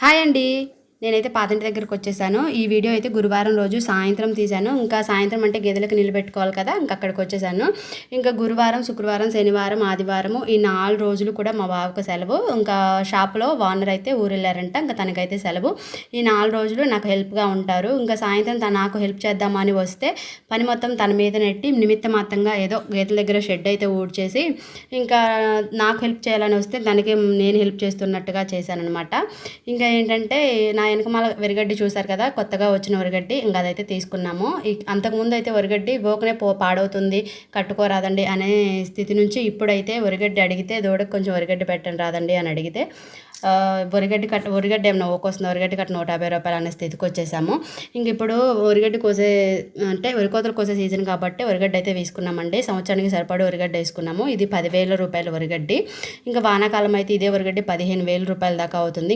Hi అండి. నేనైతే పాతింటి దగ్గరకొచ్చేసాను. ఈ వీడియో అయితే గురువారం రోజు సాయంత్రం తీశాను. ఇంకా సాయంత్రం అంటే గేదెలకు నీళ్ళు పెట్టుకోవాలి కదా! ఇంక అక్కడికొచ్చేసాను. ఇంకా గురువారం, శుక్రవారం, శనివారం, ఆదివారము ఈ 4 రోజులు కూడా మా బావకు సెలవు. ఇంకా షాప్‌లో ఓనర్ అయితే ఊరెళ్లారంట. ఇంక తనకైతే సెలవు. ఈ 4 రోజులు నాకు హెల్ప్‌గా ఉంటారు. ఇంకా సాయంత్రం నాకు హెల్ప్ చేద్దామని వస్తే పని మొత్తం తన మీద నెట్టి నిమిత్తమాత్రంగా ఏదో గేదెల దగ్గర షెడ్ అయితే ఊడ్చేసి ఇంకా నాకు హెల్ప్ చేయాలని వస్తే దానికి నేను హెల్ప్ చేస్తున్నట్టుగా చేశాననమాట. ఇంకా ఏంటంటే నా వెనకమాల వరిగడ్డి చూసారు కదా, కొత్తగా వచ్చిన వరిగడ్డి. ఇంకా అదైతే తీసుకున్నాము. అంతకుముందు అయితే వరిగడ్డి ఊకనే పాడవుతుంది, కట్టుకోరాదండి అనే స్థితి నుంచి ఇప్పుడైతే వరిగడ్డి అడిగితే దూడకు కొంచెం వరిగడ్డి పెట్టండి రాదండి అని అడిగితే వరిగడ్డి ఏమన్నా ఊకొస్తుంది, వరిగడ్డి కట్ట రూ. 150 అనే స్థితికి వచ్చేసాము. ఇంక ఇప్పుడు వరిగడ్డి కోసే అంటే వరికోతలు కోసే సీజన్ కాబట్టి వరిగడ్డి అయితే వేసుకున్నామండి. సంవత్సరానికి సరిపడి వరిగడ్డి వేసుకున్నాము. ఇది 10,000 రూపాయల వరిగడ్డి. ఇంకా వానాకాలం అయితే ఇదే వరిగడ్డి 15,000 రూపాయల దాకా అవుతుంది.